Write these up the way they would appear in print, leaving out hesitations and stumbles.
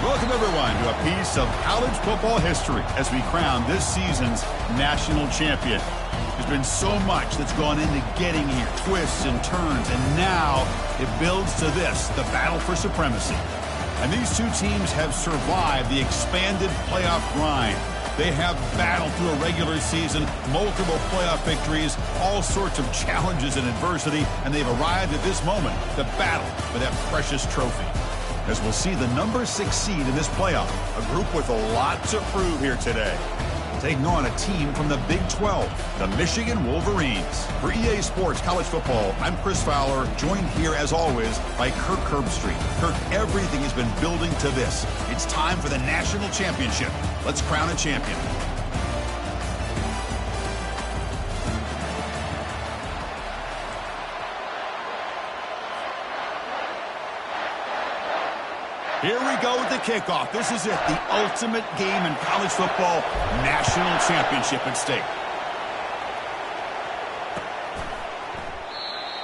Welcome, everyone, to a piece of college football history as we crown this season's national champion. There's been so much that's gone into getting here, twists and turns, and now it builds to this, the battle for supremacy. And these two teams have survived the expanded playoff grind. They have battled through a regular season, multiple playoff victories, all sorts of challenges and adversity, and they've arrived at this moment, the battle for that precious trophy. As we'll see the number 6 seed in this playoff, a group with a lot to prove here today. Taking on a team from the Big 12, the Michigan Wolverines. For EA Sports College Football, I'm Chris Fowler, joined here as always by Kirk Herbstreit. Kirk, everything has been building to this. It's time for the national championship. Let's crown a champion. Here we go with the kickoff. This is it, the ultimate game in college football, national championship at stake.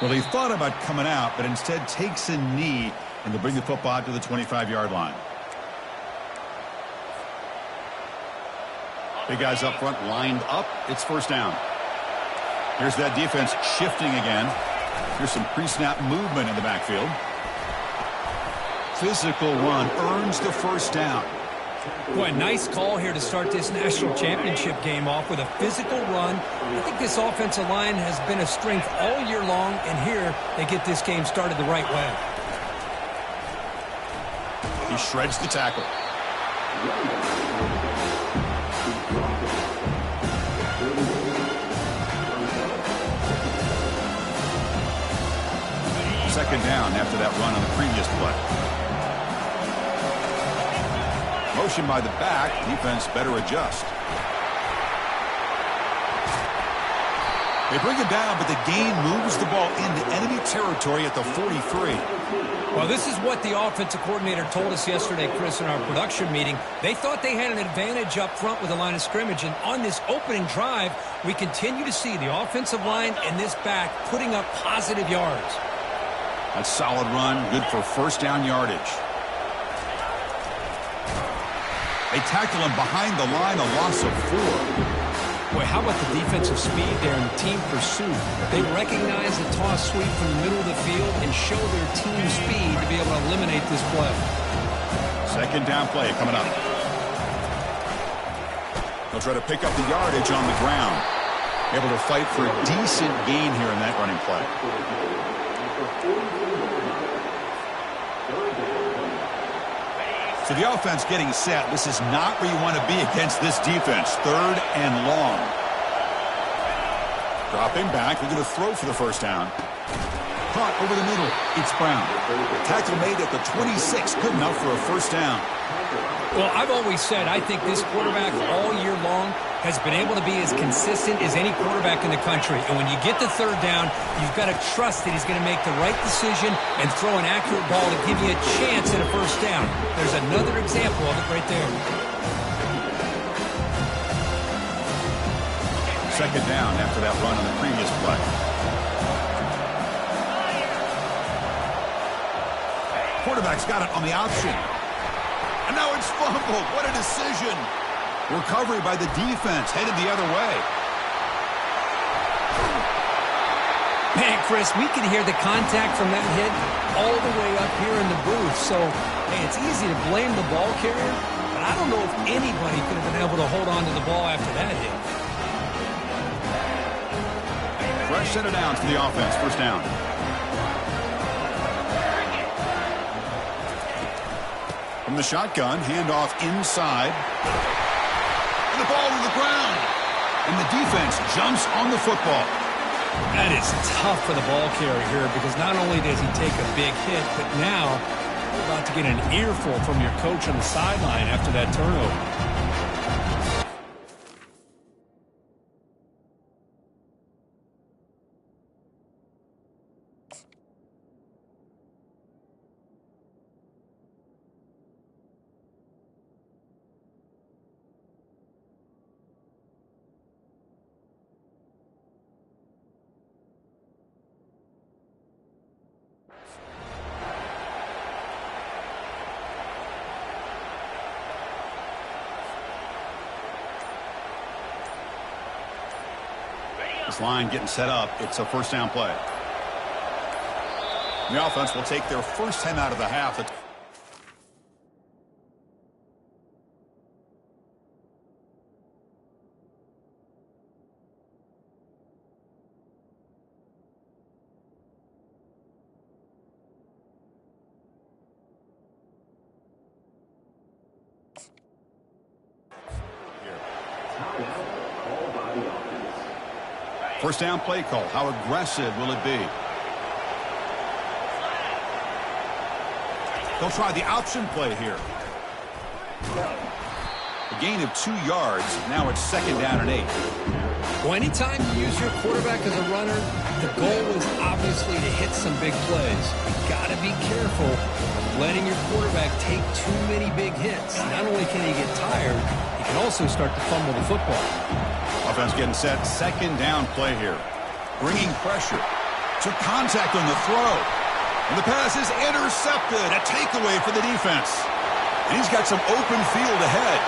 Well, he thought about coming out, but instead takes a knee, and they'll bring the football out to the 25-yard line. Big guys up front lined up. It's first down. Here's that defense shifting again. Here's some pre-snap movement in the backfield. Physical run earns the first down. Boy, nice call here to start this national championship game off with a physical run. I think this offensive line has been a strength all year long, and here they get this game started the right way. He shreds the tackle. Second down after that run on the previous play. Motion by the back. Defense better adjust. They bring it down, but the gain moves the ball into enemy territory at the 43. Well, this is what the offensive coordinator told us yesterday, Chris, in our production meeting. They thought they had an advantage up front with the line of scrimmage, and on this opening drive, we continue to see the offensive line and this back putting up positive yards. A solid run, good for first down yardage. They tackle him behind the line, a loss of 4. Boy, how about the defensive speed there in team pursuit? They recognize the toss sweep from the middle of the field and show their team speed to be able to eliminate this play. Second down play coming up. They'll try to pick up the yardage on the ground. Able to fight for a decent gain here in that running play. So the offense getting set. This is not where you want to be against this defense. Third and long. Dropping back. They're going to throw for the first down. Caught over the middle. It's Brown. Tackle made at the 26. Good enough for a first down. Well, I've always said I think this quarterback all year long has been able to be as consistent as any quarterback in the country. And when you get the third down, you've got to trust that he's going to make the right decision and throw an accurate ball to give you a chance at a first down. There's another example of it right there. Second down after that run on the previous play. Quarterback's got it on the option. And now it's fumbled. What a decision. Recovery by the defense, headed the other way. Man, Chris, we can hear the contact from that hit all the way up here in the booth. So, hey, it's easy to blame the ball carrier, but I don't know if anybody could have been able to hold on to the ball after that hit. Fresh set of downs for the offense. First down. From the shotgun, handoff inside. And the ball to the ground. And the defense jumps on the football. That is tough for the ball carrier here because not only does he take a big hit, but now you're about to get an earful from your coach on the sideline after that turnover. This line getting set up. It's a first down play. The offense will take their first 10 out of the half. First down play call. How aggressive will it be? They'll try the option play here. A gain of 2 yards. Now it's second down and 8. Well, anytime you use your quarterback as a runner, the goal is obviously to hit some big plays. You've got to be careful of letting your quarterback take too many big hits. Not only can he get tired, he can also start to fumble the football. Offense getting set. Second down play here. Bringing pressure. Took contact on the throw. And the pass is intercepted. A takeaway for the defense. And he's got some open field ahead.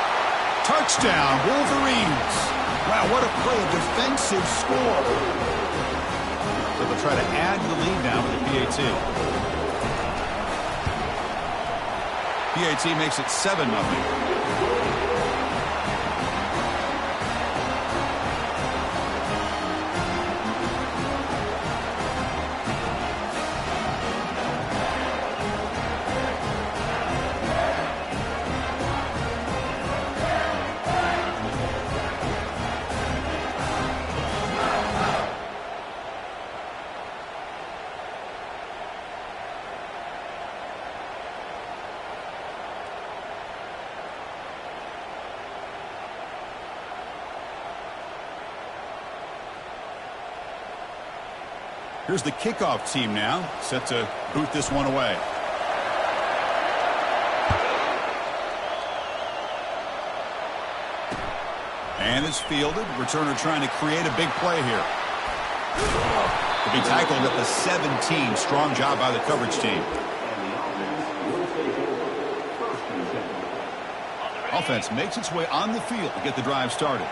Touchdown, Wolverines. Wow, what a play, a defensive score. So they'll try to add to the lead now with the PAT. PAT makes it 7-0. Here's the kickoff team now, set to boot this one away. And it's fielded. Returner trying to create a big play here. To be tackled at the 17. Strong job by the coverage team. Offense makes its way on the field to get the drive started.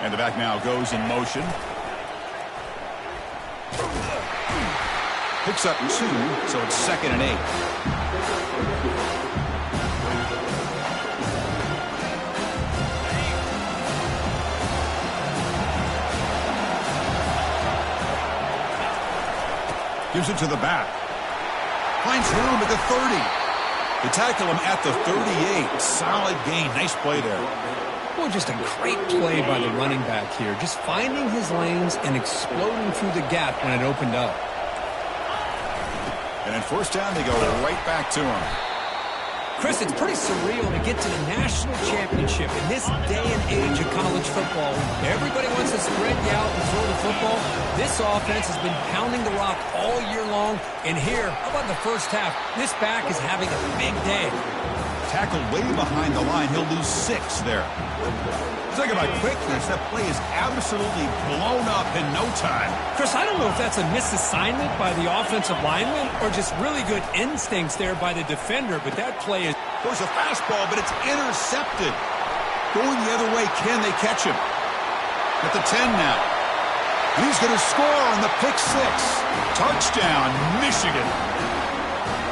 And the back now goes in motion. Picks up 2, so it's second and 8. Gives it to the back. Finds room at the 30. They tackle him at the 38. Solid gain. Nice play there. Well, just a great play by the running back here. Just finding his lanes and exploding through the gap when it opened up. And in first down, they go right back to him. Chris, it's pretty surreal to get to the national championship in this day and age of college football. Everybody wants to spread you out and throw the football. This offense has been pounding the rock all year long. And here, how about in the first half? This back is having a big day. Tackled way behind the line. He'll lose 6 there. Talk about quickness. That play is absolutely blown up in no time. Chris, I don't know if that's a misassignment by the offensive lineman or just really good instincts there by the defender, but that play is... There's a fastball, but it's intercepted. Going the other way, can they catch him? At the 10 now. And he's going to score on the pick 6. Touchdown, Michigan.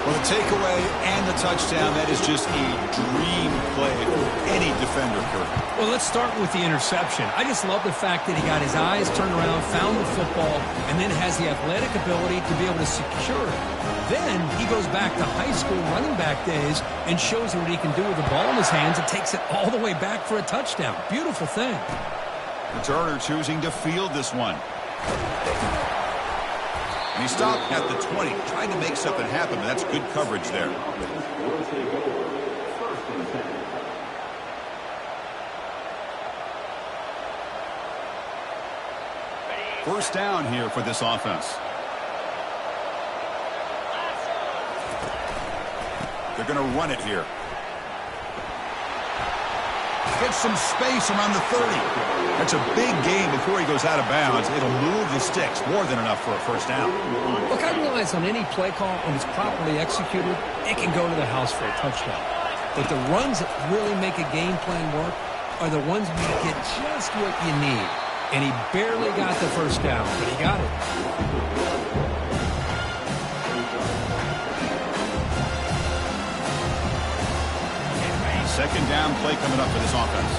Well, the takeaway and the touchdown, that is just a dream play for any defender, Kurt. Well, let's start with the interception. I just love the fact that he got his eyes turned around, found the football, and then has the athletic ability to be able to secure it. Then he goes back to high school running back days and shows what he can do with the ball in his hands and takes it all the way back for a touchdown. Beautiful thing. Turner choosing to field this one. And he stopped at the 20, trying to make something happen, but that's good coverage there. First down here for this offense. They're going to run it here. Gets some space around the 30. That's a big gain before he goes out of bounds. It'll move the sticks, more than enough for a first down. Look, I realize on any play call, when it's properly executed, it can go to the house for a touchdown. But the runs that really make a game plan work, are the ones where you get just what you need. And he barely got the first down, but he got it. Second down play coming up for this offense.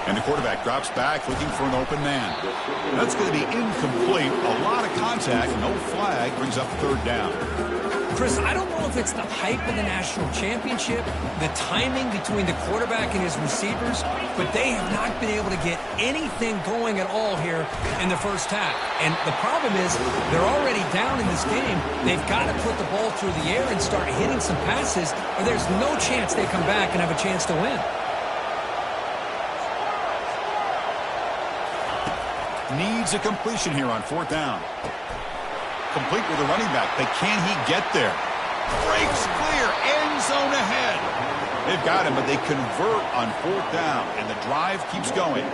And the quarterback drops back looking for an open man. That's going to be incomplete. A lot of contact. No flag. Brings up third down. Chris, I don't know if it's the hype of the national championship, the timing between the quarterback and his receivers, but they have not been able to get anything going at all here in the first half. And the problem is they're already down in this game. They've got to put the ball through the air and start hitting some passes, or there's no chance they come back and have a chance to win. Needs a completion here on fourth down. Complete with the running back, but can he get there? Breaks clear, end zone ahead. They've got him, but they convert on fourth down, and the drive keeps going.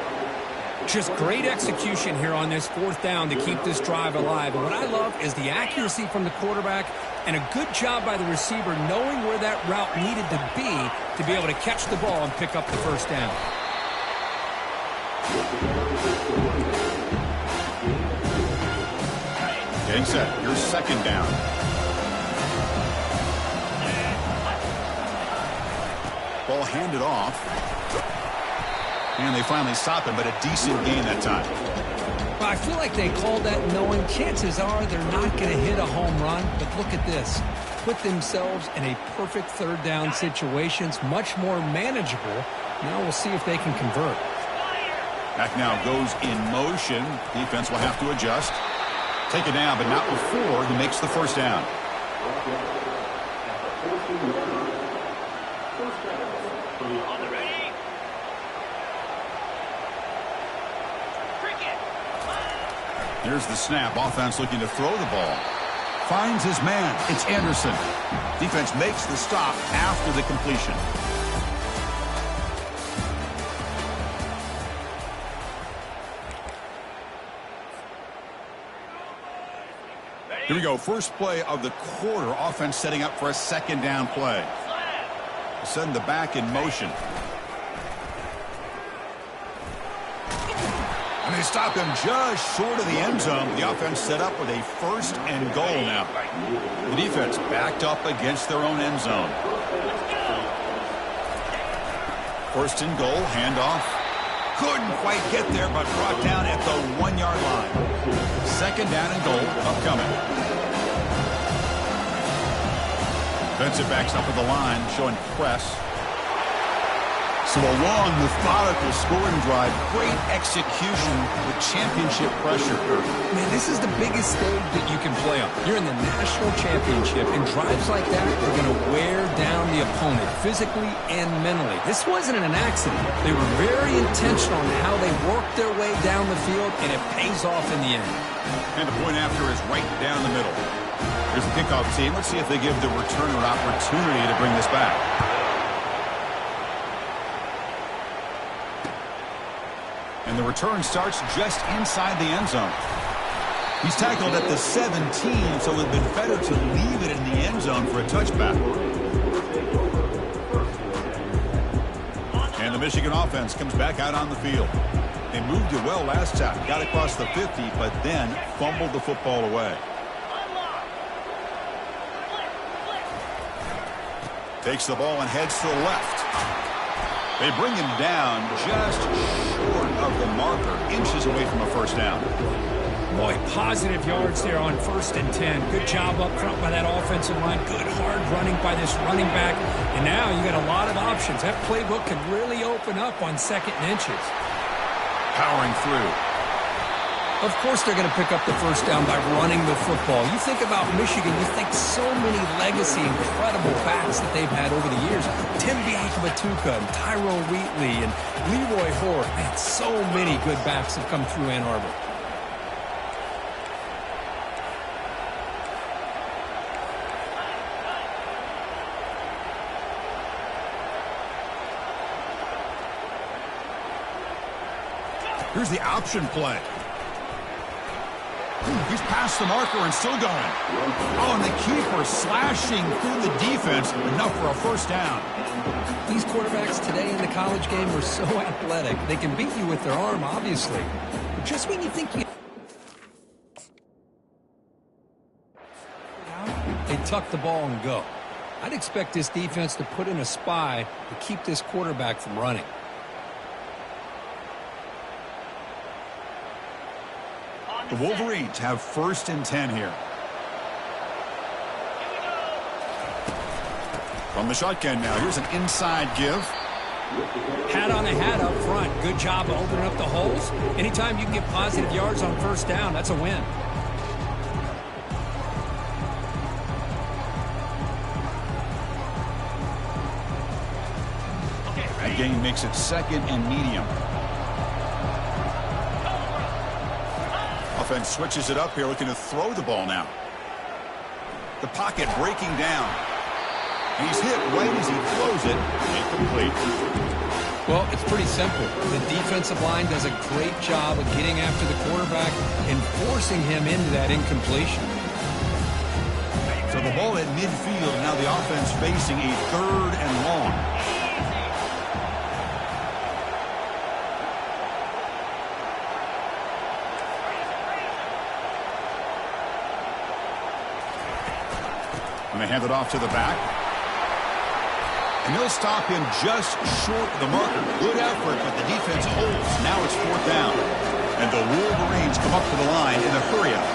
Just great execution here on this fourth down to keep this drive alive. And what I love is the accuracy from the quarterback and a good job by the receiver knowing where that route needed to be able to catch the ball and pick up the first down. Getting set, your second down. Ball handed off. And they finally stop him, but a decent gain that time. Well, I feel like they called that knowing chances are they're not going to hit a home run. But look at this. Put themselves in a perfect third down situations, much more manageable. Now we'll see if they can convert. Back now goes in motion. Defense will have to adjust. Take it down, but not before he makes the first down. Here's the snap. Offense looking to throw the ball. Finds his man. It's Anderson. Defense makes the stop after the completion. Here we go. First play of the quarter. Offense setting up for a second down play. Send the back in motion. And they stop him just short of the end zone. The offense set up with a first and goal now. The defense backed up against their own end zone. First and goal. Handoff. Couldn't quite get there, but brought down at the 1-yard line. Second down and goal upcoming. Vincent backs up at the line, showing press. So a long, methodical scoring drive. Great execution with championship pressure. Man, this is the biggest stage that you can play on. You're in the national championship, and drives like that are going to wear down the opponent physically and mentally. This wasn't an accident. They were very intentional in how they worked their way down the field, and it pays off in the end. And the point after is right down the middle. Here's the kickoff team. Let's see if they give the returner an opportunity to bring this back. And the return starts just inside the end zone. He's tackled at the 17, so it would have been better to leave it in the end zone for a touchback. And the Michigan offense comes back out on the field. They moved it well last time, got across the 50, but then fumbled the football away. Takes the ball and heads to the left. They bring him down just short of the marker, inches away from a first down. Boy, positive yards there on 1st and 10. Good job up front by that offensive line. Good hard running by this running back. And now you got a lot of options. That playbook could really open up on 2nd and inches. Powering through. Of course they're going to pick up the first down by running the football. You think about Michigan, you think so many legacy, incredible backs that they've had over the years. Tim Biakabatuka and Tyrone Wheatley and Leroy Horde. Man, so many good backs have come through Ann Arbor. Here's the option play. He's past the marker and still going. Oh, and the keeper slashing through the defense, enough for a first down. These quarterbacks today in the college game are so athletic. They can beat you with their arm, obviously. But just when you think they tuck the ball and go. I'd expect this defense to put in a spy to keep this quarterback from running. The Wolverines have 1st and 10 here. From the shotgun now, here's an inside give. Hat on a hat up front. Good job of opening up the holes. Anytime you can get positive yards on first down, that's a win. That gain makes it 2nd and medium. Offense switches it up here, looking to throw the ball now. The pocket breaking down. He's hit right as he throws it. Incomplete. Well, it's pretty simple. The defensive line does a great job of getting after the quarterback and forcing him into that incompletion. So the ball at midfield, now the offense facing a 3rd and long. And they hand it off to the back. And they'll stop him just short of the marker. Good effort, but the defense holds. Now it's 4th down. And the Wolverines come up to the line in a hurry-up.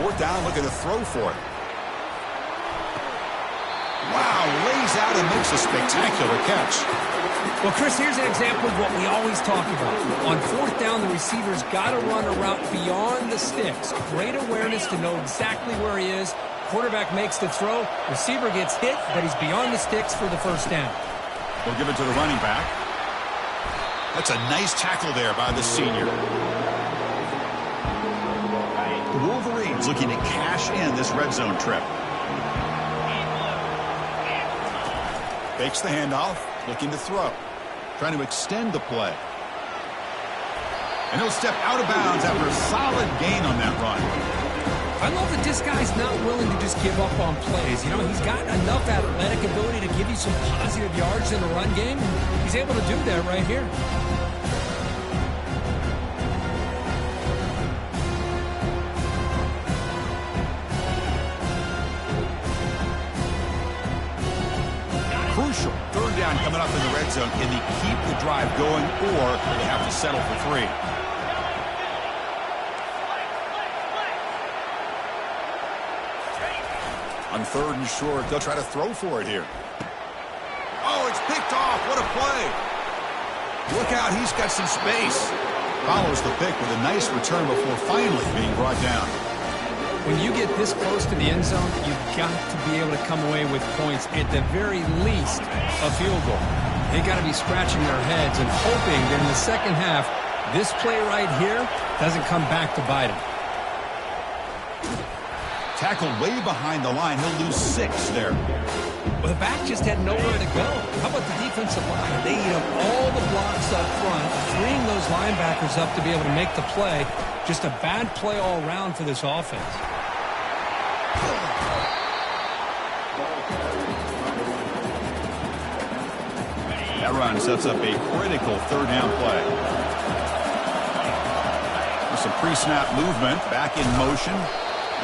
4th down, looking to throw for it. Wow, lays out and makes a spectacular catch. Well, Chris, here's an example of what we always talk about. On 4th down, the receiver's got to run a route beyond the sticks. Great awareness to know exactly where he is. Quarterback makes the throw. Receiver gets hit, but he's beyond the sticks for the first down. They'll give it to the running back. That's a nice tackle there by the senior. The Wolverines looking to cash in this red zone trip. Fakes the handoff, looking to throw. Trying to extend the play. And he'll step out of bounds after a solid gain on that run. I love that this guy's not willing to just give up on plays. You know, he's got enough athletic ability to give you some positive yards in the run game. He's able to do that right here. Crucial 3rd down coming up in the red zone. Can they keep the drive going, or will they have to settle for 3? On 3rd and short, they'll try to throw for it here. Oh, it's picked off. What a play. Look out, he's got some space. Follows the pick with a nice return before finally being brought down. When you get this close to the end zone, you've got to be able to come away with points, at the very least, a field goal. They've got to be scratching their heads and hoping that in the second half, this play right here doesn't come back to bite them. Tackled way behind the line. He'll lose 6 there. Well, the back just had nowhere to go. How about the defensive line? They eat up all the blocks up front, freeing those linebackers up to be able to make the play. Just a bad play all around for this offense. That run sets up a critical 3rd down play. With some pre-snap movement, back in motion.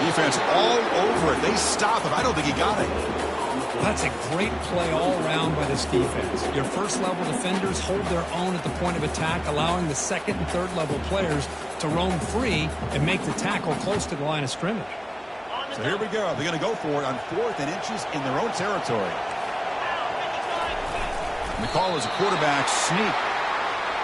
Defense all over it. They stop him. I don't think he got it. Well, that's a great play all around by this defense. Your first-level defenders hold their own at the point of attack, allowing the 2nd and 3rd-level players to roam free and make the tackle close to the line of scrimmage. So here we go. They're going to go for it on 4th and inches in their own territory. And the call is a quarterback sneak.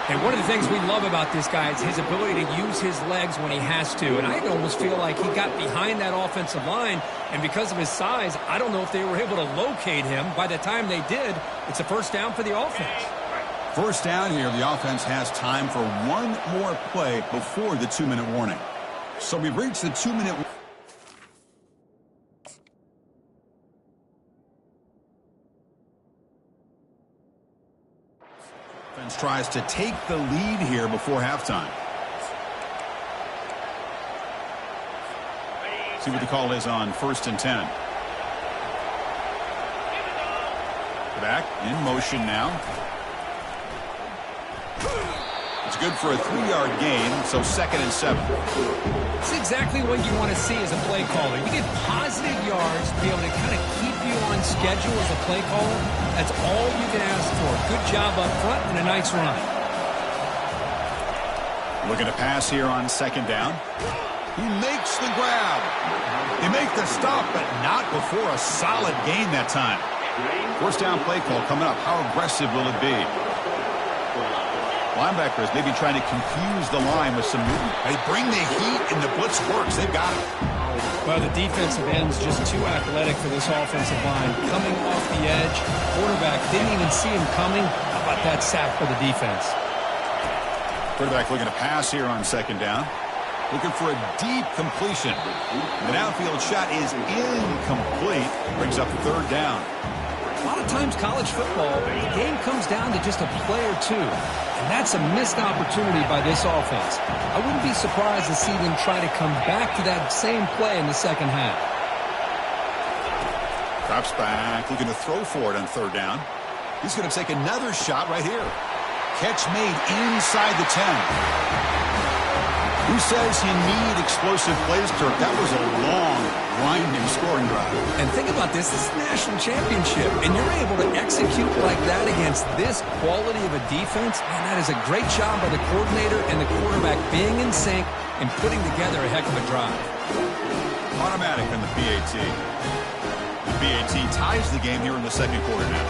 And one of the things we love about this guy is his ability to use his legs when he has to. And I almost feel like he got behind that offensive line, and because of his size, I don't know if they were able to locate him. By the time they did, it's a first down for the offense. First down here, the offense has time for one more play before the 2-minute warning. So we've reached the 2-minute warning. Offense tries to take the lead here before halftime. See what the call is on 1st and 10. Back in motion now. It's good for a 3-yard gain, so 2nd and 7. It's exactly what you want to see as a play caller. You get positive yards to be able to kind of keep you on schedule as a play caller. That's all you can ask for. Good job up front and a nice run. Looking to pass here on 2nd down. He makes the grab. They make the stop, but not before a solid gain that time. 1st down play call coming up. How aggressive will it be? Linebackers maybe trying to confuse the line with some movement. They bring the heat and the blitz works. They've got it. Well, the defensive end's just too athletic for this offensive line. Coming off the edge, quarterback didn't even see him coming. How about that sack for the defense? Quarterback looking to pass here on 2nd down. Looking for a deep completion. The downfield shot is incomplete. Brings up 3rd down. A lot of times college football, the game comes down to just a play or two. And that's a missed opportunity by this offense. I wouldn't be surprised to see them try to come back to that same play in the 2nd half. Drops back, looking to throw for it on 3rd down. He's going to take another shot right here. Catch made inside the 10. Who says you need explosive plays, Kirk? That was a long, winding scoring drive. And think about this. This is a national championship, and you're able to execute like that against this quality of a defense, and that is a great job by the coordinator and the quarterback being in sync and putting together a heck of a drive. Automatic in the PAT. The PAT ties the game here in the 2nd quarter now.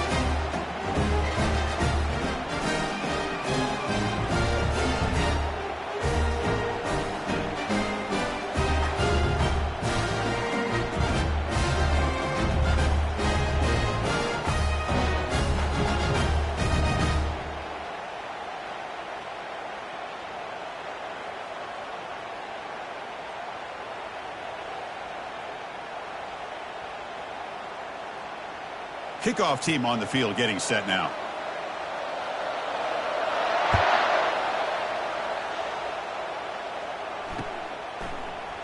Kickoff team on the field getting set now.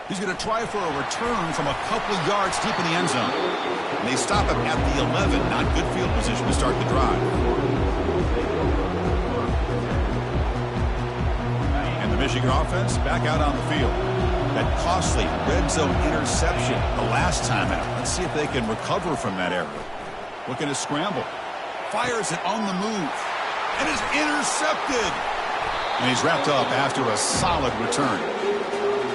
He's going to try for a return from a couple of yards deep in the end zone. And they stop him at the 11. Not good field position to start the drive. And the Michigan offense back out on the field. That costly red zone interception the last time out. Let's see if they can recover from that error. Looking to scramble. Fires it on the move. And is intercepted. And he's wrapped up after a solid return.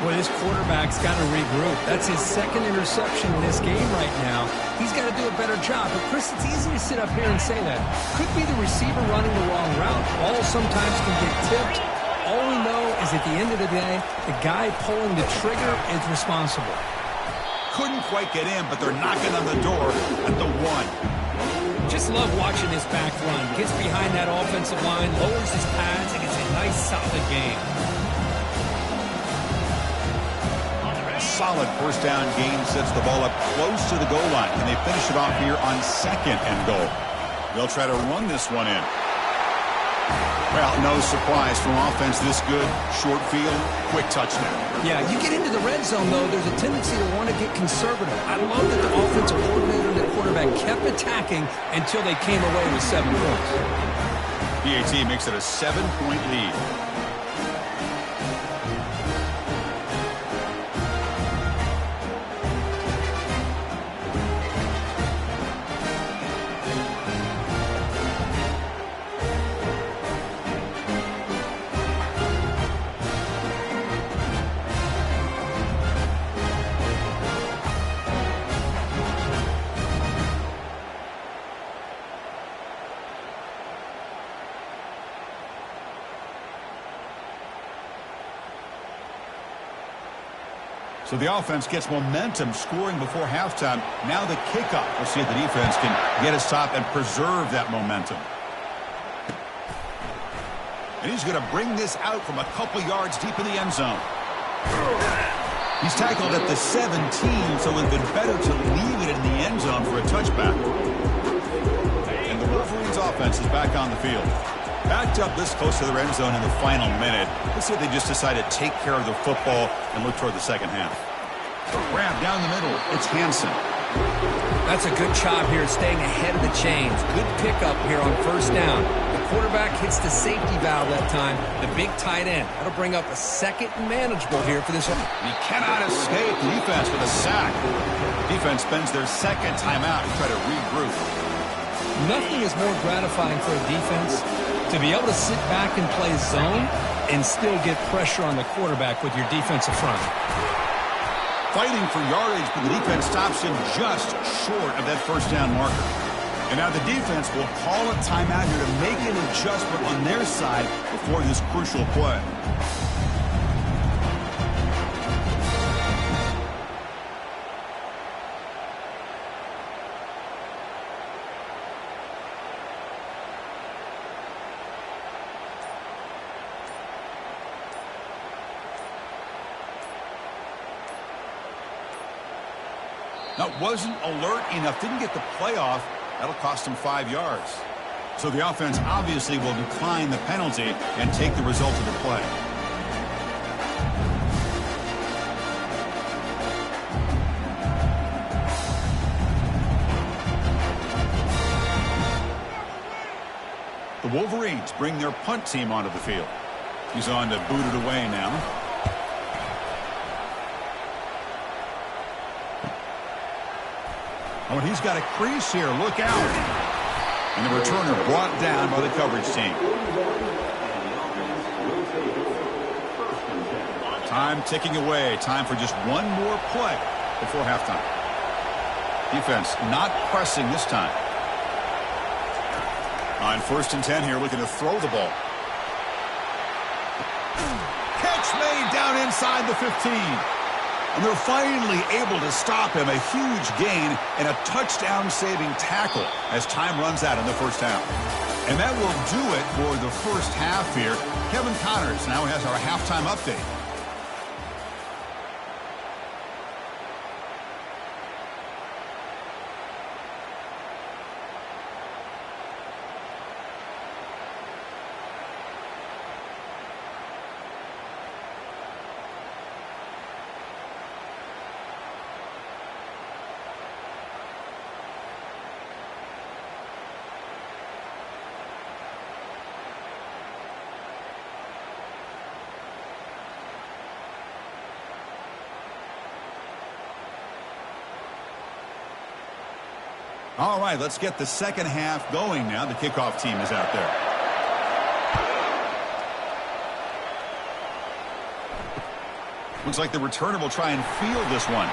Well, this quarterback's got to regroup. That's his 2nd interception in this game right now. He's got to do a better job. But, Chris, it's easy to sit up here and say that. Could be the receiver running the wrong route. Ball sometimes can get tipped. All we know is at the end of the day, the guy pulling the trigger is responsible. Couldn't quite get in, but they're knocking on the door at the 1. Just love watching this back run. Gets behind that offensive line, lowers his pads, and gets a nice, solid game. Solid 1st down gain sets the ball up close to the goal line. Can they finish it off here on 2nd and goal? They'll try to run this one in. Well, no surprise from offense this good. Short field, quick touchdown. Yeah, you get into the red zone, though, there's a tendency to want to get conservative. I love that the offensive coordinator and the quarterback kept attacking until they came away with 7 points. PAT makes it a 7-point lead. So the offense gets momentum scoring before halftime. Now the kickoff. We'll see if the defense can get a stop and preserve that momentum. And he's going to bring this out from a couple yards deep in the end zone. He's tackled at the 17, so it would have been better to leave it in the end zone for a touchback. And the Wolverines offense is back on the field. Backed up this close to the end zone in the final minute. Let's see if they just decide to take care of the football and look toward the second half. Grab down the middle. It's Hansen. That's a good job here staying ahead of the chains. Good pickup here on first down. The quarterback hits the safety valve that time, the big tight end. That'll bring up a second and manageable here for this one. He cannot escape the defense with a sack. Defense spends their second timeout to try to regroup. Nothing is more gratifying for a defense to be able to sit back and play zone and still get pressure on the quarterback with your defensive front. Fighting for yardage, but the defense stops him just short of that first down marker. And now the defense will call a timeout here to make an adjustment on their side before this crucial play. That wasn't alert enough. Didn't get the play off. That'll cost him 5 yards. So the offense obviously will decline the penalty and take the result of the play. The Wolverines bring their punt team onto the field. He's on to boot it away now. Oh, and he's got a crease here. Look out. And the returner brought down by the coverage team. Time ticking away. Time for just one more play before halftime. Defense not pressing this time. On 1st and 10 here, looking to throw the ball. Catch made down inside the 15. And they're finally able to stop him. A huge gain and a touchdown-saving tackle as time runs out in the first half. And that will do it for the first half here. Kevin Connors now has our halftime update. All right, let's get the second half going now. The kickoff team is out there. Looks like the returner will try and field this one.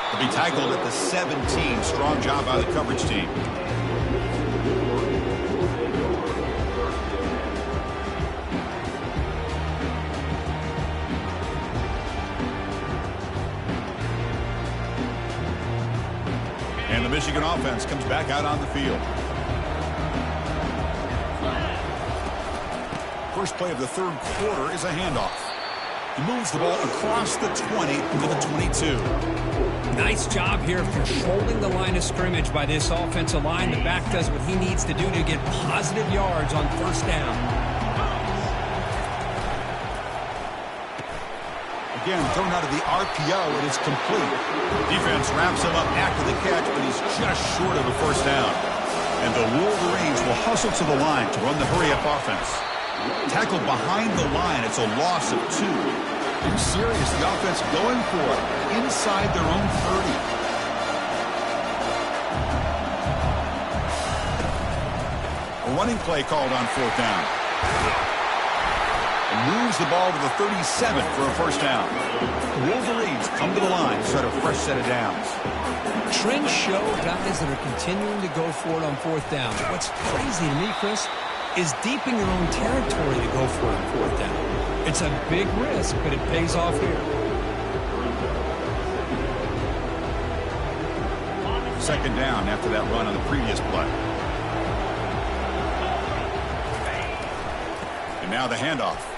He'll be tackled at the 17. Strong job by the coverage team. And the Michigan offense comes back out on the field. First play of the third quarter is a handoff. He moves the ball across the 20 to the 22. Nice job here of controlling the line of scrimmage by this offensive line. The back does what he needs to do to get positive yards on first down. Again, thrown out of the RPO, and it's complete. Defense wraps him up after the catch, but he's just short of a first down. And the Wolverines will hustle to the line to run the hurry-up offense. Tackled behind the line, it's a loss of 2. Pretty serious, the offense going for it inside their own 30. A running play called on 4th down. Moves the ball to the 37 for a first down. The Wolverines come to the line to start a fresh set of downs. Trends show guys that are continuing to go for it on 4th down. What's crazy to me, Chris, is deep in your own territory to go for it on 4th down. It's a big risk, but it pays off here. Second down after that run on the previous play. And now the handoff.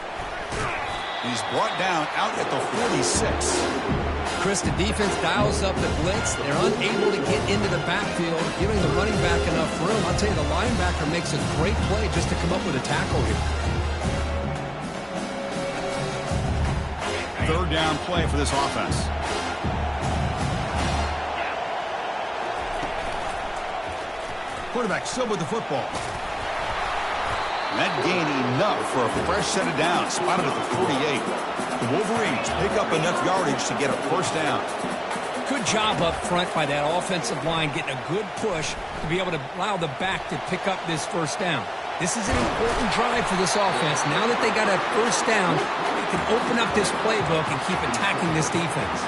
He's brought down out at the 46. Chris, the defense dials up the blitz. They're unable to get into the backfield, giving the running back enough room. I'll tell you, the linebacker makes a great play just to come up with a tackle here. third down play for this offense. Quarterback still with the football. And that gain enough for a fresh set of downs, spotted at the 48. The Wolverines pick up enough yardage to get a first down. Good job up front by that offensive line, getting a good push to be able to allow the back to pick up this first down. This is an important drive for this offense. Now that they got a first down, they can open up this playbook and keep attacking this defense.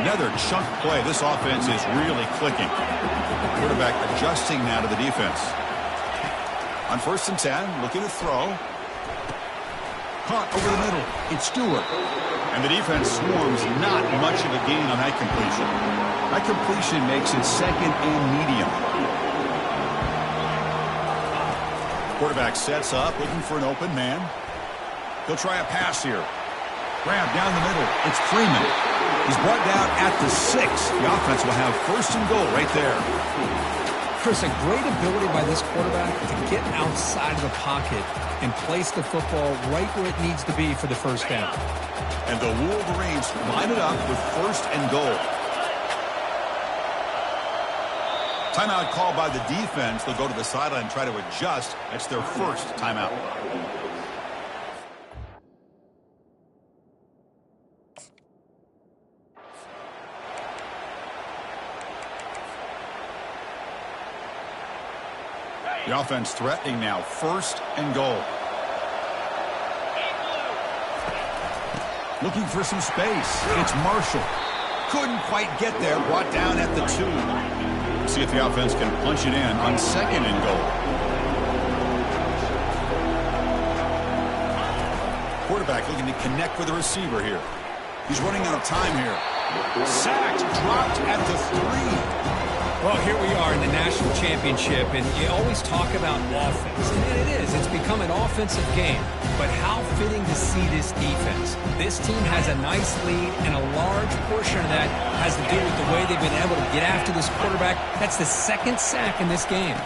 Another chunk play. This offense is really clicking. Quarterback adjusting now to the defense. On 1st and 10, looking to throw. Caught over the middle. It's Stewart. And the defense swarms, not much of a gain on that completion. That completion makes it second and medium. Quarterback sets up, looking for an open man. He'll try a pass here. Grab down the middle. It's Freeman. He's brought down at the 6. The offense will have 1st and goal right there. Chris, a great ability by this quarterback to get outside of the pocket and place the football right where it needs to be for the first down. And the Wolverines line it up with 1st and goal. Timeout called by the defense. They'll go to the sideline and try to adjust. That's their first timeout. The offense threatening now. 1st and goal. Looking for some space. It's Marshall. Couldn't quite get there. Brought down at the 2. See if the offense can punch it in on 2nd and goal. Quarterback looking to connect with the receiver here. He's running out of time here. Sacked. Dropped at the 3. Well, here we are in the national championship, and you always talk about offense, and it is. It's become an offensive game. But how fitting to see this defense. This team has a nice lead, and a large portion of that has to do with the way they've been able to get after this quarterback. That's the 2nd sack in this game.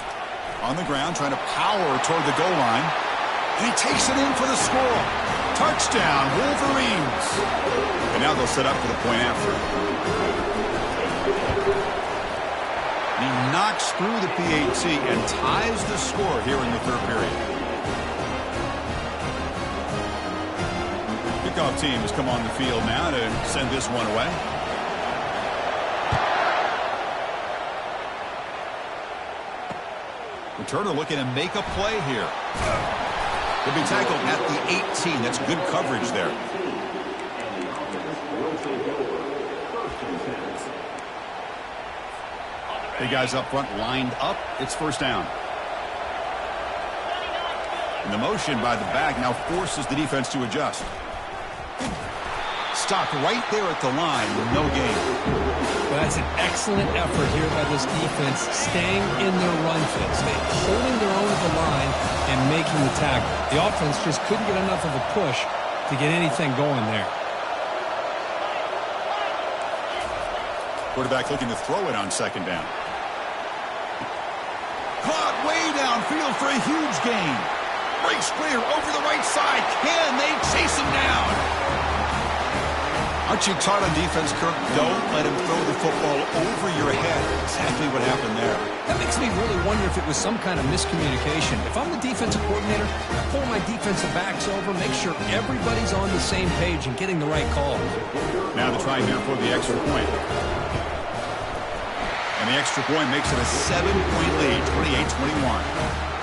On the ground, trying to power toward the goal line. And he takes it in for the score. Touchdown, Wolverines. And now they'll set up for the point after. He knocks through the PAT and ties the score here in the 3rd period. Kickoff team has come on the field now to send this one away. Returner looking to make a play here. He'll be tackled at the 18. That's good coverage there. The guys up front lined up. It's 1st down. And the motion by the back now forces the defense to adjust. Stopped right there at the line with no gain. Well, that's an excellent effort here by this defense, staying in their run fits. They're holding their own at the line and making the tackle. The offense just couldn't get enough of a push to get anything going there. Quarterback looking to throw it on 2nd down. Caught way downfield for a huge gain. Breaks clear over the right side. Can they chase him down? Aren't you taught on defense, Kirk? Don't let him throw the football over your head. Exactly what happened there. That makes me really wonder if it was some kind of miscommunication. If I'm the defensive coordinator, I pull my defensive backs over, make sure everybody's on the same page and getting the right call. Now the try here for the extra point. And the extra point makes it a 7-point lead, 28-21.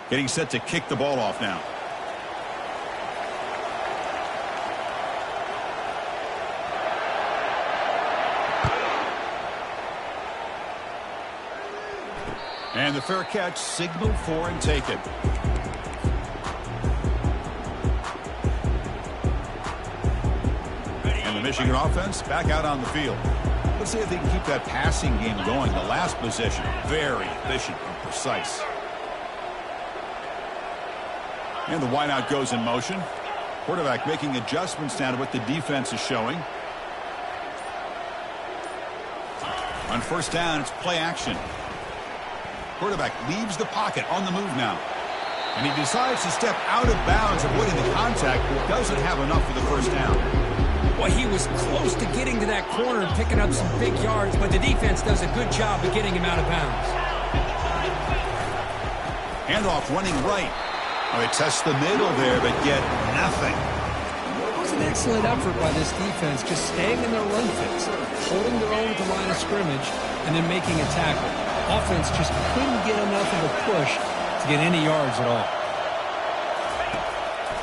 Getting set to kick the ball off now. And the fair catch signaled for and taken. And the Michigan offense back out on the field. Let's see if they can keep that passing game going. The last possession, very efficient and precise. And the wideout goes in motion. Quarterback making adjustments down to what the defense is showing. On first down, it's play action. Quarterback leaves the pocket on the move now. And he decides to step out of bounds, avoiding the contact, but doesn't have enough for the first down. Well, he was close to getting to that corner and picking up some big yards, but the defense does a good job of getting him out of bounds. Handoff running right. Oh, they test the middle there, but get nothing. It was an excellent effort by this defense, just staying in their run fits, holding their own at the line of scrimmage, and then making a tackle. Offense just couldn't get enough of a push to get any yards at all.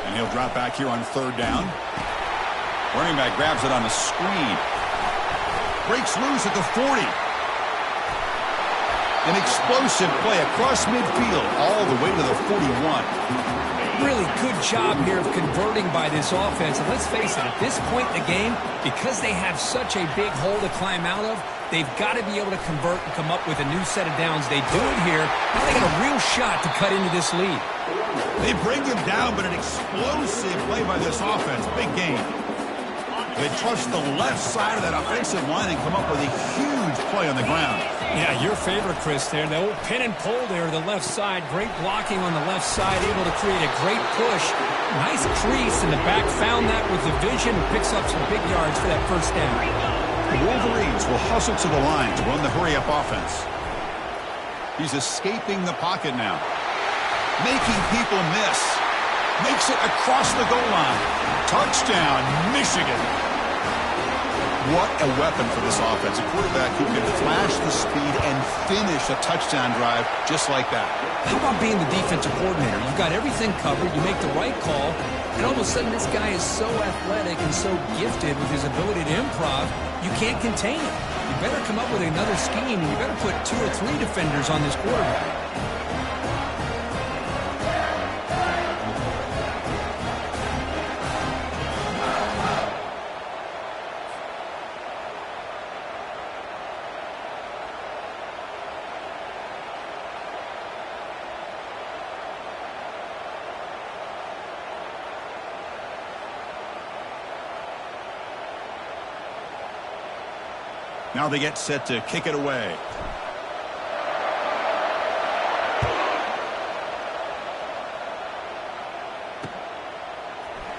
And he'll drop back here on third down. Running back grabs it on a screen. Breaks loose at the 40. An explosive play across midfield all the way to the 41. Really good job here of converting by this offense. And let's face it, at this point in the game, because they have such a big hole to climb out of, they've got to be able to convert and come up with a new set of downs. They do it here. Now they got a real shot to cut into this lead. They bring him down, but an explosive play by this offense. Big game. They trust the left side of that offensive line and come up with a huge play on the ground. Yeah, your favorite, Chris, there. The old pin and pull there, the left side. Great blocking on the left side, able to create a great push. Nice crease, and the back found that with the vision and picks up some big yards for that first down. The Wolverines will hustle to the line to run the hurry-up offense. He's escaping the pocket now. Making people miss. Makes it across the goal line. Touchdown, Michigan. What a weapon for this offense. A quarterback who can flash the speed and finish a touchdown drive just like that. How about being the defensive coordinator? You've got everything covered. You make the right call. And all of a sudden, this guy is so athletic and so gifted with his ability to improv, you can't contain him. You better come up with another scheme, and you better put 2 or 3 defenders on this quarterback. Now they get set to kick it away.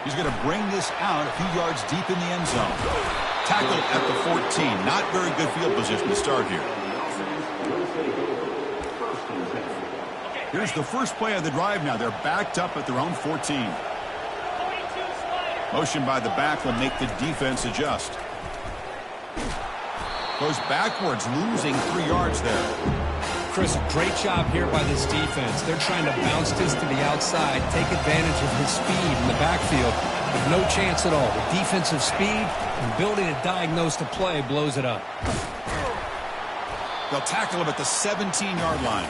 He's going to bring this out a few yards deep in the end zone. Tackled at the 14. Not very good field position to start here. Here's the first play of the drive now. They're backed up at their own 14. Motion by the back will make the defense adjust. Goes backwards, losing 3 yards there. Chris, a great job here by this defense. They're trying to bounce this to the outside, take advantage of his speed in the backfield, with no chance at all. The defensive speed and ability to diagnose the play blows it up. They'll tackle him at the 17-yard line.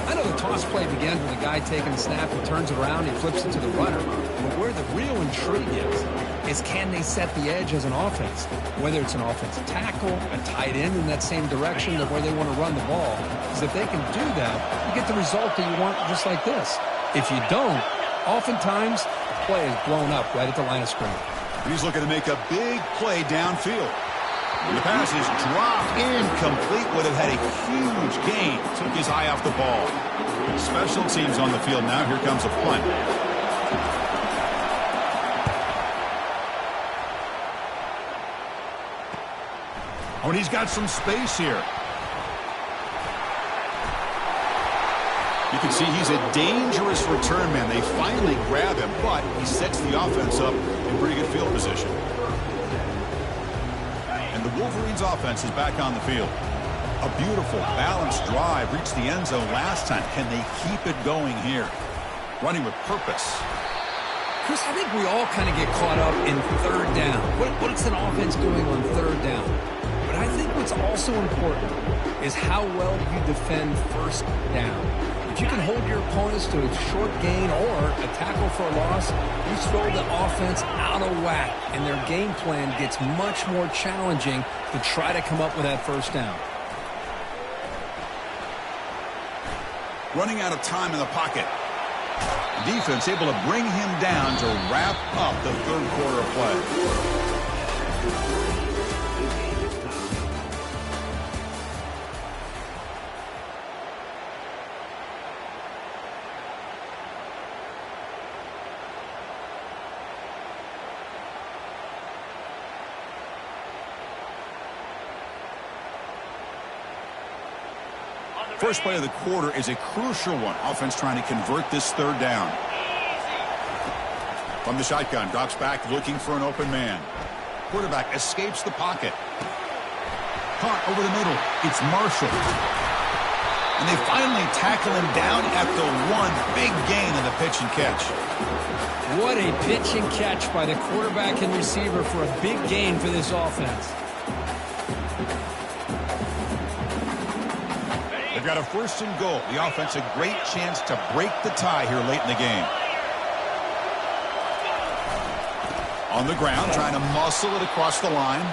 I know the toss play begins with a guy taking the snap and turns it around and flips it to the runner. But where the real intrigue is can they set the edge as an offense? Whether it's an offensive tackle, a tight end in that same direction of where they want to run the ball. Because if they can do that, you get the result that you want just like this. If you don't, oftentimes the play is blown up right at the line of scrimmage. He's looking to make a big play downfield. The pass is dropped, incomplete, would have had a huge gain. Took his eye off the ball. Special teams on the field now. Here comes a punt. Oh, and he's got some space here. You can see he's a dangerous return man. They finally grab him, but he sets the offense up in pretty good field position. The Wolverines offense is back on the field. A beautiful, balanced drive reached the end zone last time. Can they keep it going here? Running with purpose. Chris, I think we all kind of get caught up in third down. What's an offense doing on third down? But I think what's also important is how well you defend first down. If you can hold your opponents to a short gain or a tackle for a loss, you throw the offense out of whack, and their game plan gets much more challenging to try to come up with that first down. Running out of time in the pocket. Defense able to bring him down to wrap up the third quarter of play. First play of the quarter is a crucial one. Offense trying to convert this third down. From the shotgun, drops back looking for an open man. Quarterback escapes the pocket. Caught over the middle. It's Marshall. And they finally tackle him down at the one. Big gain in the pitch and catch. What a pitch and catch by the quarterback and receiver for a big gain for this offense. Got a first and goal. The offense a great chance to break the tie here late in the game. On the ground, trying to muscle it across the line.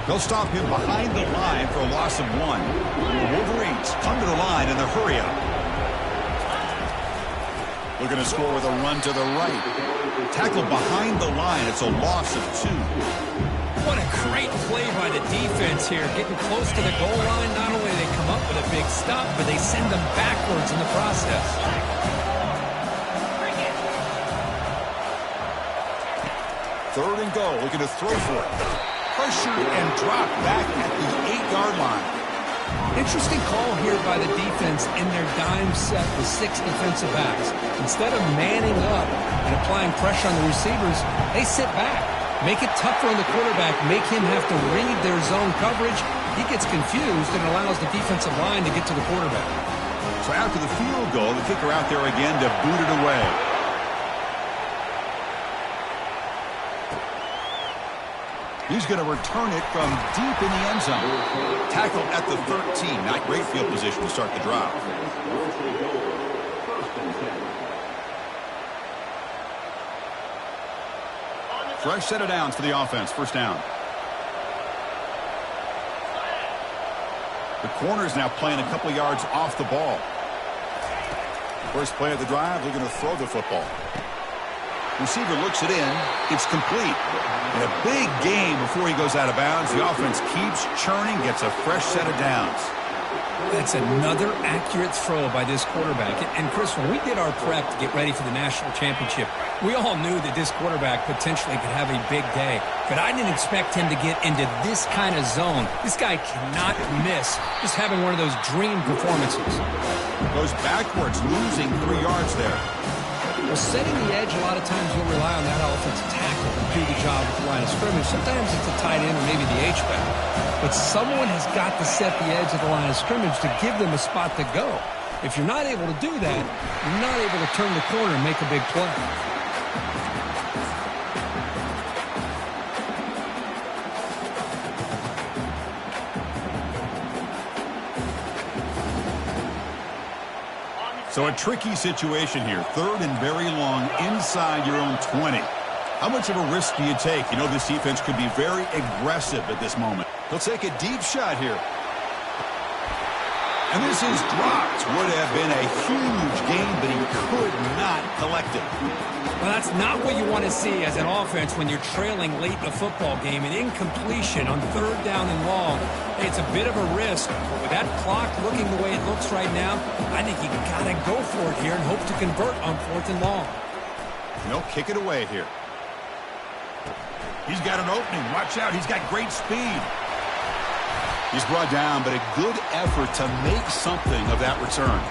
They'll stop him behind the line for a loss of 1. The Wolverines come to the line in a hurry up. Looking to score with a run to the right. Tackle behind the line. It's a loss of 2. What a great play by the defense here. Getting close to the goal line, not only do they come up with a big stop, but they send them backwards in the process. Third and goal, looking to throw for it. Pressured and dropped back at the 8-yard line. Interesting call here by the defense in their dime set with 6 defensive backs. Instead of manning up and applying pressure on the receivers, they sit back. Make it tougher on the quarterback, make him have to read their zone coverage. He gets confused and allows the defensive line to get to the quarterback. So after the field goal, the kicker out there again to boot it away. He's going to return it from deep in the end zone. Tackled at the 13. Not great field position to start the drive. Fresh set of downs for the offense. First down. The corner's now playing a couple yards off the ball. First play of the drive, looking to throw the football. Receiver looks it in. It's complete. And a big gain before he goes out of bounds. The offense keeps churning, gets a fresh set of downs. That's another accurate throw by this quarterback. And Chris, when we did our prep to get ready for the national championship, we all knew that this quarterback potentially could have a big day. But I didn't expect him to get into this kind of zone. This guy cannot miss. Just having one of those dream performances. Goes backwards, losing 3 yards there. Well, setting the edge, a lot of times you'll rely on that offensive tackle to do the job at the line of scrimmage. Sometimes it's a tight end or maybe the H-back. But someone has got to set the edge of the line of scrimmage to give them a spot to go. If you're not able to do that, you're not able to turn the corner and make a big play. So a tricky situation here. Third and very long inside your own 20. How much of a risk do you take? You know this defense could be very aggressive at this moment. They'll take a deep shot here. And this is dropped. Would have been a huge gain, but he could not collect it. Well, that's not what you want to see as an offense when you're trailing late in a football game. An incompletion on third down and long. Hey, it's a bit of a risk. But with that clock looking the way it looks right now, I think you got to go for it here and hope to convert on fourth and long. They'll kick it away here. He's got an opening. Watch out. He's got great speed. He's brought down, but a good effort to make something of that return.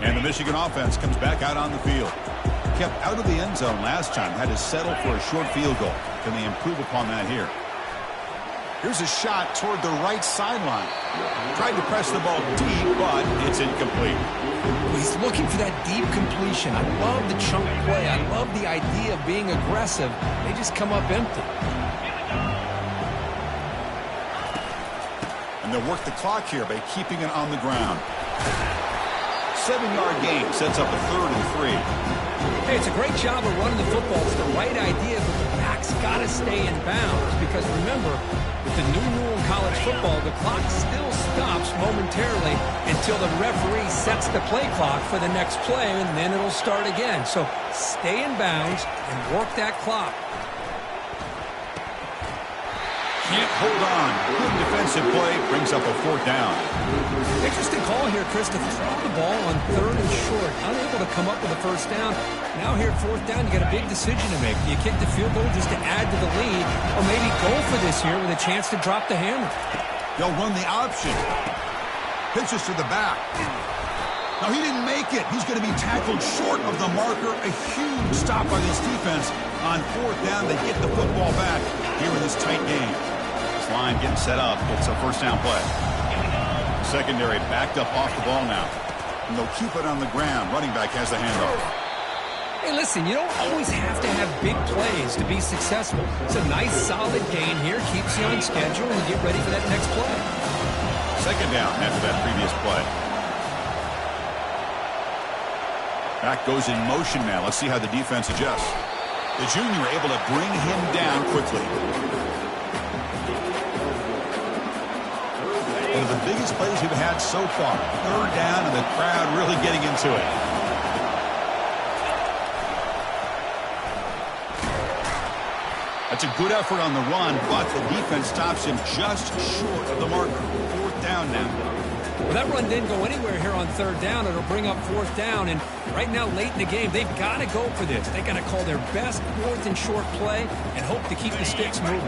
And the Michigan offense comes back out on the field. Kept out of the end zone last time. Had to settle for a short field goal. Can they improve upon that here? Here's a shot toward the right sideline. Tried to press the ball deep, but it's incomplete. He's looking for that deep completion. I love the chunk play. I love the idea of being aggressive. They just come up empty. And they'll work the clock here by keeping it on the ground. 7-yard gain sets up a 3rd and 3. Hey, it's a great job of running the football. It's the right idea, but the back's got to stay in bounds. Because remember, with the new rule in college football, the clock still stops momentarily until the referee sets the play clock for the next play, and then it'll start again. So stay in bounds and work that clock. Can't hold on. Good defensive play brings up a 4th down. Interesting call here, Chris, to throw the ball on 3rd and short. Unable to come up with a 1st down. Now here at 4th down, you got a big decision to make. Do you kick the field goal just to add to the lead, or maybe go for this here with a chance to drop the hammer? They'll run the option. Pitches to the back. Now, he didn't make it. He's going to be tackled short of the marker. A huge stop by this defense on 4th down. They get the football back here in this tight game. This line getting set up. It's a 1st down play. Secondary backed up off the ball now. And they'll keep it on the ground. Running back has the handoff. Hey, listen, you don't always have to have big plays to be successful. It's a nice, solid gain here. Keeps you on schedule and you get ready for that next play. 2nd down after that previous play. Back goes in motion now. Let's see how the defense adjusts. The junior able to bring him down quickly. One of the biggest plays we've had so far. 3rd down and the crowd really getting into it. That's a good effort on the run, but the defense stops him just short of the marker. 4th down now. Well, that run didn't go anywhere here on 3rd down. It'll bring up 4th down, and right now, late in the game, they've got to go for this. They've got to call their best 4th and short play and hope to keep the sticks moving.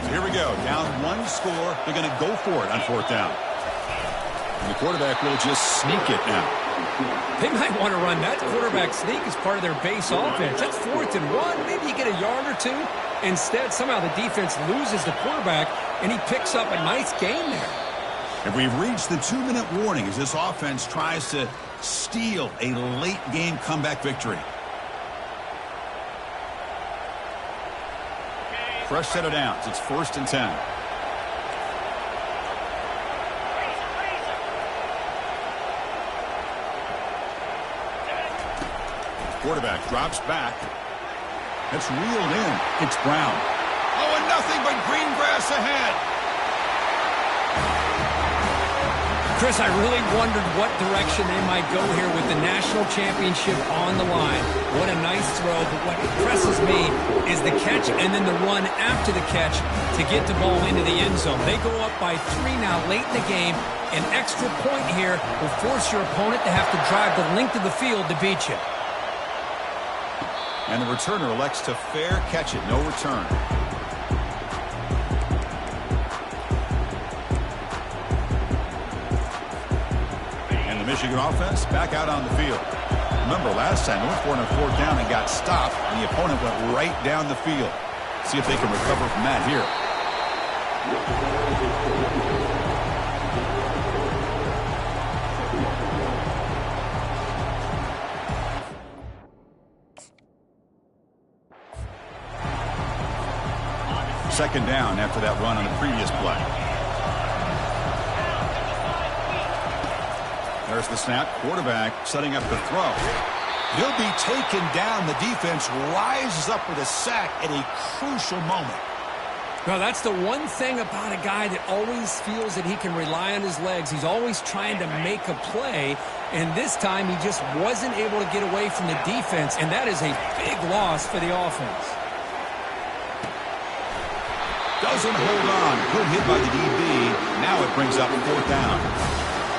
So here we go. Down 1 score. They're going to go for it on 4th down. And the quarterback will just sneak it now. They might want to run that quarterback sneak as part of their base offense. That's 4th and 1. Maybe you get a yard or 2. Instead, somehow the defense loses the quarterback, and he picks up a nice gain there. And we've reached the 2-minute warning as this offense tries to steal a late-game comeback victory. Fresh set of downs. It's 1st and 10. Quarterback drops back. It's reeled in. It's Brown. Oh, and nothing but green grass ahead. Chris, I really wondered what direction they might go here with the national championship on the line. What a nice throw, but what impresses me is the catch and then the run after the catch to get the ball into the end zone. They go up by 3 now late in the game. An extra point here will force your opponent to have to drive the length of the field to beat you. And the returner elects to fair catch it. No return. And the Michigan offense back out on the field. Remember, last time, North Florida on 4th down and got stopped, and the opponent went right down the field. See if they can recover from that here. Second down after that run on the previous play. There's the snap. Quarterback setting up the throw. He'll be taken down. The defense rises up with a sack at a crucial moment. Well, that's the one thing about a guy that always feels that he can rely on his legs. He's always trying to make a play, and this time he just wasn't able to get away from the defense, and that is a big loss for the offense. Doesn't hold on. Good hit by the DB. Now it brings up 4th down.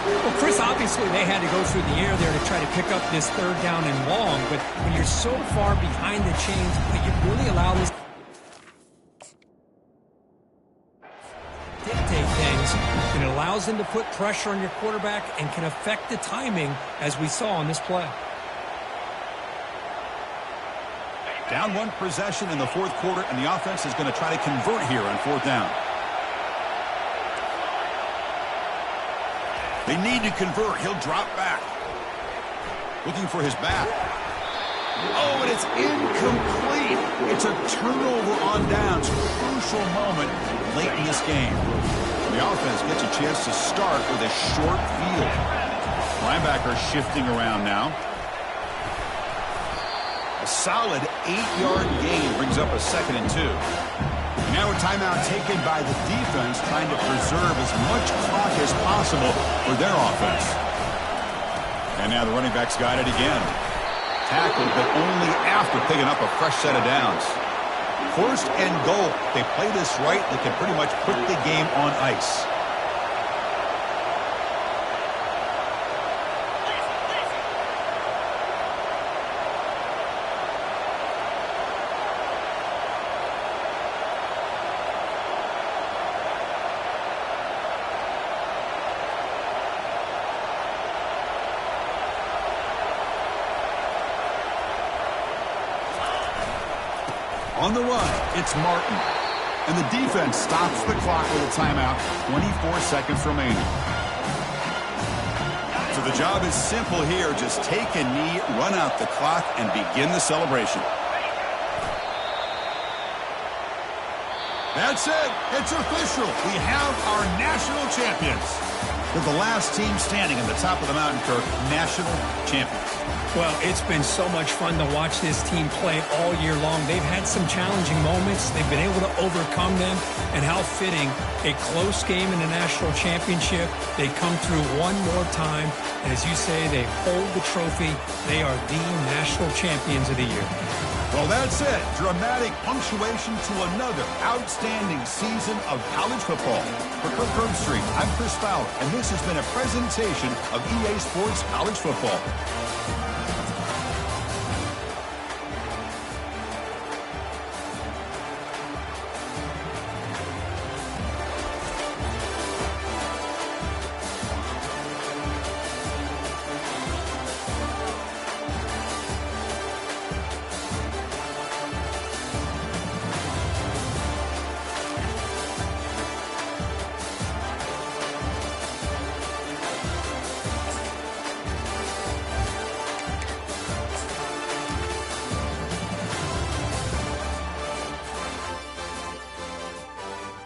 Well, Chris, obviously they had to go through the air there to try to pick up this 3rd down and long, but when you're so far behind the chains, you really allow this dictate things, and it allows them to put pressure on your quarterback and can affect the timing, as we saw on this play. Down 1 possession in the 4th quarter, and the offense is going to try to convert here on 4th down. They need to convert. He'll drop back. Looking for his back. Oh, and it's incomplete. It's a turnover on downs. Crucial moment late in this game. The offense gets a chance to start with a short field. Linebacker shifting around now. A solid 8-yard gain brings up a 2nd and 2. Now a timeout taken by the defense, trying to preserve as much clock as possible for their offense. And now the running back's got it again. Tackled, but only after picking up a fresh set of downs. 1st and goal. They play this right, they can pretty much put the game on ice. On the run, it's Martin. And the defense stops the clock with a timeout, 24 seconds remaining. So the job is simple here. Just take a knee, run out the clock, and begin the celebration. That's it. It's official. We have our national champions. They're the last team standing at the top of the mountain, Kirk, national champions. Well, it's been so much fun to watch this team play all year long. They've had some challenging moments. They've been able to overcome them. And how fitting, a close game in the national championship. They come through one more time. And as you say, they hold the trophy. They are the national champions of the year. Well, that's it. Dramatic punctuation to another outstanding season of college football. For Kirk Herbstreit, I'm Chris Fowler, and this has been a presentation of EA Sports College Football.